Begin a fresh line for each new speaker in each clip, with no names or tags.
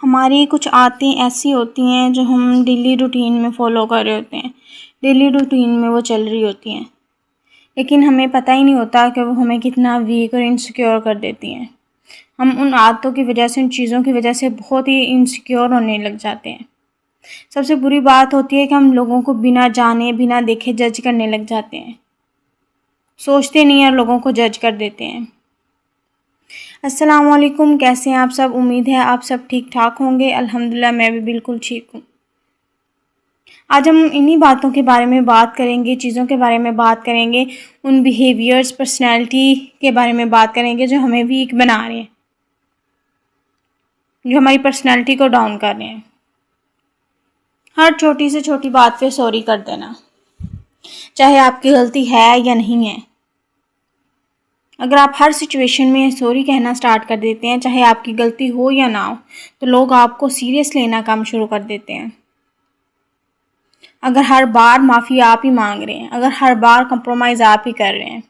हमारी कुछ आदतें ऐसी होती हैं जो हम डेली रूटीन में फ़ॉलो कर रहे होते हैं, डेली रूटीन में वो चल रही होती हैं, लेकिन हमें पता ही नहीं होता कि वो हमें कितना वीक और इनसिक्योर कर देती हैं। हम उन आदतों की वजह से, उन चीज़ों की वजह से बहुत ही इनसिक्योर होने लग जाते हैं। सबसे बुरी बात होती है कि हम लोगों को बिना जाने, बिना देखे जज करने लग जाते हैं। सोचते नहीं हैं और लोगों को जज कर देते हैं। अस्सलाम वालेकुम, कैसे हैं आप सब? उम्मीद है आप सब ठीक ठाक होंगे। अल्हम्दुलिल्लाह मैं भी बिल्कुल ठीक हूँ। आज हम इन्हीं बातों के बारे में बात करेंगे, चीज़ों के बारे में बात करेंगे, उन बिहेवियर्स, पर्सनैलिटी के बारे में बात करेंगे जो हमें वीक बना रहे हैं, जो हमारी पर्सनैलिटी को डाउन कर रहे हैं। हर छोटी से छोटी बात पे सॉरी कर देना, चाहे आपकी गलती है या नहीं है। अगर आप हर सिचुएशन में सॉरी कहना स्टार्ट कर देते हैं, चाहे आपकी गलती हो या ना हो, तो लोग आपको सीरियस लेना काम शुरू कर देते हैं। अगर हर बार माफ़ी आप ही मांग रहे हैं, अगर हर बार कंप्रोमाइज़ आप ही कर रहे हैं,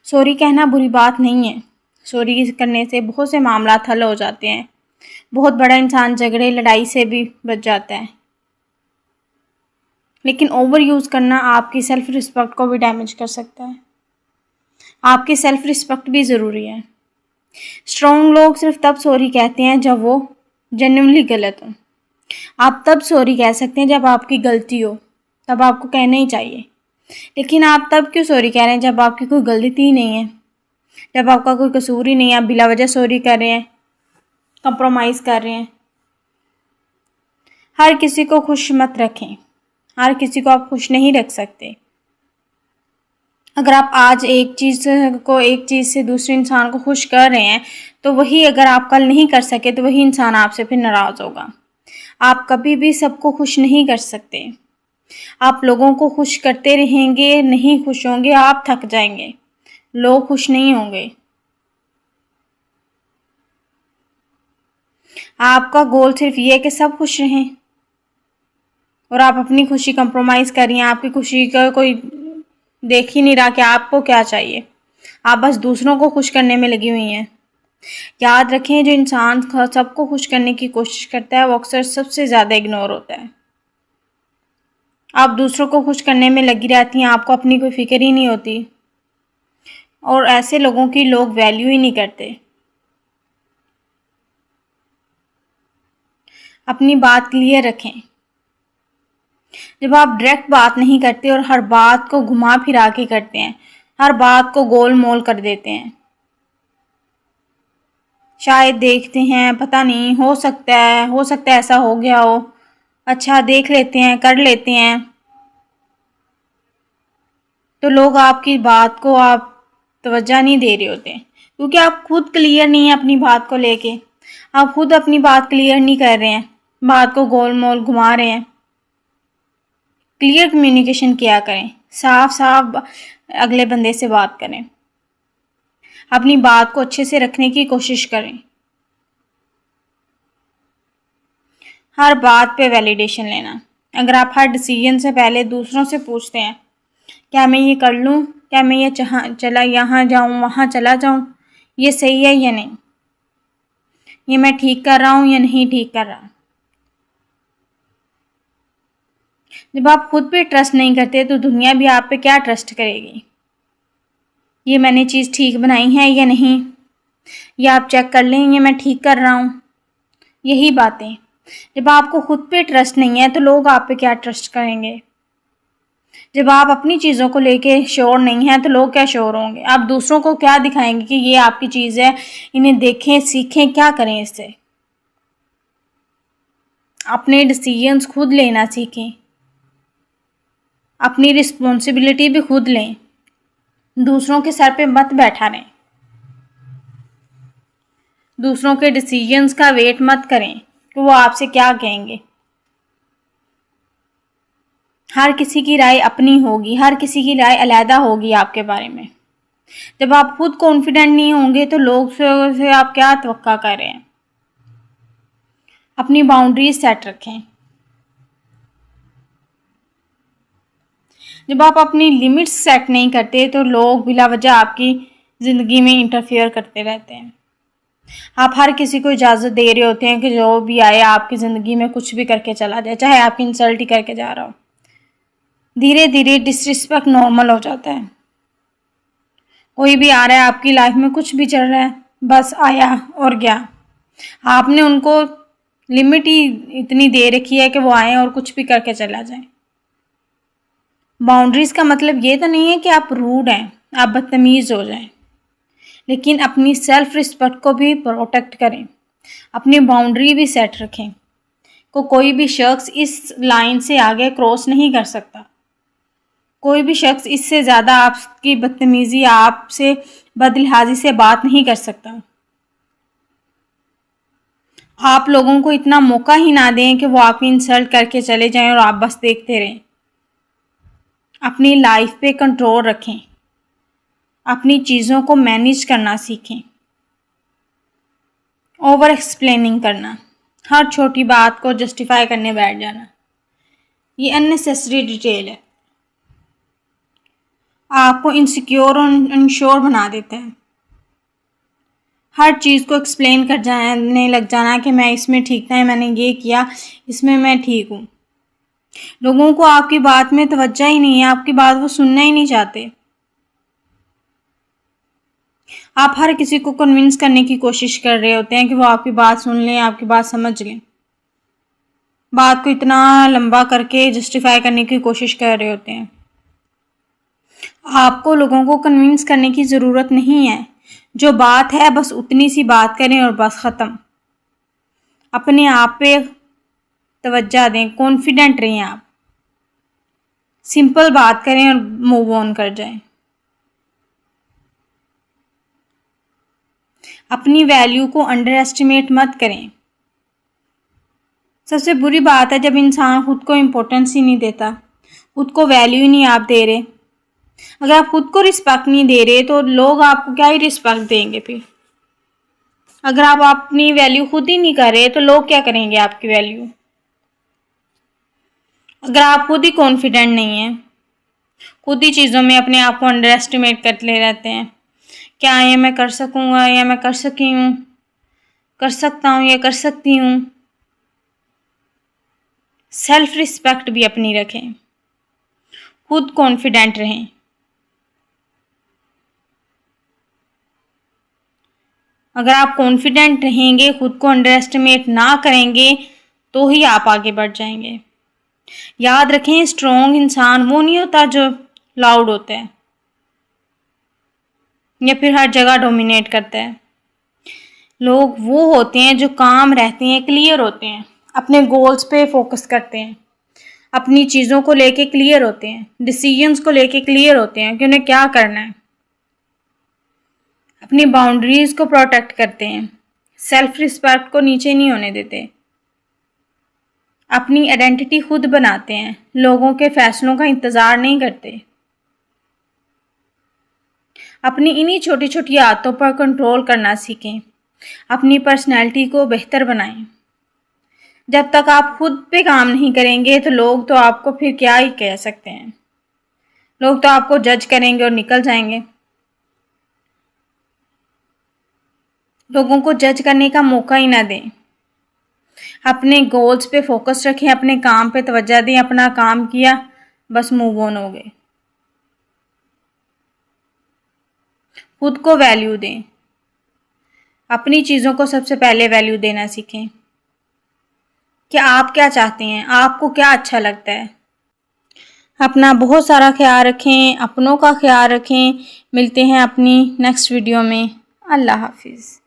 सॉरी कहना बुरी बात नहीं है। सॉरी करने से बहुत से मामला हल हो जाते हैं। बहुत बड़ा इंसान झगड़े, लड़ाई से भी बच जाता है। लेकिन ओवर यूज़ करना आपकी सेल्फ रिस्पेक्ट को भी डैमेज कर सकता है। आपकी सेल्फ रिस्पेक्ट भी ज़रूरी है। स्ट्रॉन्ग लोग सिर्फ तब सॉरी कहते हैं जब वो जेन्युइनली गलत हो। आप तब सॉरी कह सकते हैं जब आपकी गलती हो, तब आपको कहना ही चाहिए। लेकिन आप तब क्यों सॉरी कह रहे हैं जब आपकी कोई गलती ही नहीं है, जब आपका कोई कसूर ही नहीं है, आप बिला वजह सॉरी कर रहे हैं, कंप्रोमाइज़ कर रहे हैं। हर किसी को खुश मत रखें, हर किसी को आप खुश नहीं रख सकते। अगर आप आज एक चीज़ से दूसरे इंसान को खुश कर रहे हैं, तो वही अगर आप कल नहीं कर सके तो वही इंसान आपसे फिर नाराज़ होगा। आप कभी भी सबको खुश नहीं कर सकते। आप लोगों को खुश करते रहेंगे, नहीं खुश होंगे, आप थक जाएंगे, लोग खुश नहीं होंगे। आपका गोल सिर्फ ये है कि सब खुश रहें, और आप अपनी खुशी कंप्रोमाइज़ कर रही हैं। आपकी खुशी का कोई देख ही नहीं रहा कि आपको क्या चाहिए। आप बस दूसरों को खुश करने में लगी हुई हैं। याद रखें, जो इंसान सबको खुश करने की कोशिश करता है वो अक्सर सबसे ज़्यादा इग्नोर होता है। आप दूसरों को खुश करने में लगी रहती हैं, आपको अपनी कोई फिक्र ही नहीं होती, और ऐसे लोगों की लोग वैल्यू ही नहीं करते। अपनी बात क्लियर रखें। जब आप डायरेक्ट बात नहीं करते और हर बात को घुमा फिरा के करते हैं, हर बात को गोल मोल कर देते हैं, शायद देखते हैं, पता नहीं, हो सकता है ऐसा हो गया हो, अच्छा देख लेते हैं, कर लेते हैं, तो लोग आपकी बात को आप तवज्जो नहीं दे रहे होते, क्योंकि आप खुद क्लियर नहीं है अपनी बात को लेके। आप खुद अपनी बात क्लियर नहीं कर रहे हैं, बात को गोल मोल घुमा रहे हैं। क्लियर कम्युनिकेशन किया करें, साफ साफ अगले बंदे से बात करें, अपनी बात को अच्छे से रखने की कोशिश करें। हर बात पे वैलिडेशन लेना। अगर आप हर डिसीजन से पहले दूसरों से पूछते हैं, क्या मैं ये कर लूँ, क्या मैं ये यहाँ जाऊँ, वहाँ चला जाऊँ, ये सही है या नहीं, ये मैं ठीक कर रहा हूँ या नहीं ठीक कर रहा। जब आप खुद पे ट्रस्ट नहीं करते तो दुनिया भी आप पे क्या ट्रस्ट करेगी। ये मैंने चीज़ ठीक बनाई है या नहीं, ये आप चेक कर लें, ये मैं ठीक कर रहा हूँ। यही बातें, जब आपको खुद पे ट्रस्ट नहीं है तो लोग आप पे क्या ट्रस्ट करेंगे। जब आप अपनी चीज़ों को लेके श्योर नहीं हैं तो लोग क्या श्योर होंगे। आप दूसरों को क्या दिखाएंगे कि ये आपकी चीज़ है, इन्हें देखें, सीखें, क्या करें इससे। अपने डिसीजंस खुद लेना सीखें, अपनी रिस्पॉन्सिबिलिटी भी खुद लें, दूसरों के सर पे मत बैठा रहें, दूसरों के डिसीजंस का वेट मत करें कि वो आपसे क्या कहेंगे। हर किसी की राय अपनी होगी, हर किसी की राय अलग होगी आपके बारे में। जब आप खुद कॉन्फिडेंट नहीं होंगे तो लोग से आप क्या तवक्का कर रहे हैं। अपनी बाउंड्रीज सेट रखें। जब आप अपनी लिमिट्स सेट नहीं करते तो लोग बिला वजह आपकी ज़िंदगी में इंटरफेयर करते रहते हैं। आप हर किसी को इजाज़त दे रहे होते हैं कि जो भी आए आपकी ज़िंदगी में कुछ भी करके चला जाए, चाहे आपकी इंसल्ट ही करके जा रहा हो। धीरे धीरे डिसरिस्पेक्ट नॉर्मल हो जाता है। कोई भी आ रहा है आपकी लाइफ में, कुछ भी चल रहा है, बस आया और गया। आपने उनको लिमिट ही इतनी दे रखी है कि वो आए और कुछ भी करके चला जाए। बाउंड्रीज़ का मतलब ये तो नहीं है कि आप रूड हैं, आप बदतमीज़ हो जाएं, लेकिन अपनी सेल्फ रिस्पेक्ट को भी प्रोटेक्ट करें, अपनी बाउंड्री भी सेट रखें। कोई भी शख्स इस लाइन से आगे क्रॉस नहीं कर सकता। कोई भी शख्स इससे ज़्यादा आपकी बदतमीज़ी, आपसे बदलिहाजी से बात नहीं कर सकता। आप लोगों को इतना मौका ही ना दें कि वो आपकी इंसल्ट करके चले जाएं और आप बस देखते रहें। अपनी लाइफ पे कंट्रोल रखें, अपनी चीज़ों को मैनेज करना सीखें। ओवर एक्सप्लेनिंग करना, हर छोटी बात को जस्टिफाई करने बैठ जाना, ये अननेसेसरी डिटेल है, आपको इनसिक्योर और अनश्योर बना देता है। हर चीज़ को एक्सप्लेन कर जाने लग जाना कि मैं इसमें ठीक था, मैंने ये किया, इसमें मैं ठीक हूँ। लोगों को आपकी बात में तवज्जो ही नहीं है, आपकी बात वो सुनना ही नहीं चाहते। आप हर किसी को कन्विंस करने की कोशिश कर रहे होते हैं कि वो आपकी बात सुन लें, आपकी बात समझ लें। बात को इतना लंबा करके जस्टिफाई करने की कोशिश कर रहे होते हैं। आपको लोगों को कन्विंस करने की ज़रूरत नहीं है, जो बात है बस उतनी सी बात करें और बस ख़त्म। अपने आप पे तवज्जो दें, कॉन्फिडेंट रहें, आप सिंपल बात करें और मूव ऑन कर जाएं। अपनी वैल्यू को अंडर एस्टिमेट मत करें। सबसे बुरी बात है जब इंसान खुद को इम्पोर्टेंस ही नहीं देता, खुद को वैल्यू ही नहीं आप दे रहे। अगर आप खुद को रिस्पेक्ट नहीं दे रहे तो लोग आपको क्या ही रिस्पेक्ट देंगे फिर। अगर आप अपनी वैल्यू खुद ही नहीं कर रहे तो लोग क्या करेंगे आपकी वैल्यू। अगर आप खुद ही कॉन्फिडेंट नहीं हैं, खुद ही चीज़ों में अपने आप को अंडर एस्टिमेट कर ले रहते हैं, क्या ये मैं कर सकूँगा या मैं कर सकी हूँ, कर सकता हूँ या कर सकती हूँ। सेल्फ रिस्पेक्ट भी अपनी रखें, खुद कॉन्फिडेंट रहें। अगर आप कॉन्फिडेंट रहेंगे, खुद को अंडर एस्टिमेट ना करेंगे, तो ही आप आगे बढ़ जाएंगे। याद रखें, स्ट्रॉन्ग इंसान वो नहीं होता जो लाउड होता है या फिर हर जगह डोमिनेट करता है। लोग वो होते हैं जो काम रहते हैं, क्लियर होते हैं, अपने गोल्स पे फोकस करते हैं, अपनी चीज़ों को लेके क्लियर होते हैं, डिसीजंस को लेके क्लियर होते हैं कि उन्हें क्या करना है, अपनी बाउंड्रीज़ को प्रोटेक्ट करते हैं, सेल्फ रिस्पेक्ट को नीचे नहीं होने देते, अपनी आइडेंटिटी खुद बनाते हैं, लोगों के फैसलों का इंतज़ार नहीं करते। अपनी इन्हीं छोटी छोटी आदतों पर कंट्रोल करना सीखें, अपनी पर्सनैलिटी को बेहतर बनाएं। जब तक आप खुद पे काम नहीं करेंगे तो लोग तो आपको फिर क्या ही कह सकते हैं। लोग तो आपको जज करेंगे और निकल जाएंगे। लोगों को जज करने का मौका ही ना दें। अपने गोल्स पे फोकस रखें, अपने काम पे तवज्जो दें, अपना काम किया बस मूव ऑन हो गए। खुद को वैल्यू दें, अपनी चीज़ों को सबसे पहले वैल्यू देना सीखें कि आप क्या चाहते हैं, आपको क्या अच्छा लगता है। अपना बहुत सारा ख्याल रखें, अपनों का ख्याल रखें। मिलते हैं अपनी नेक्स्ट वीडियो में। अल्लाह हाफिज़।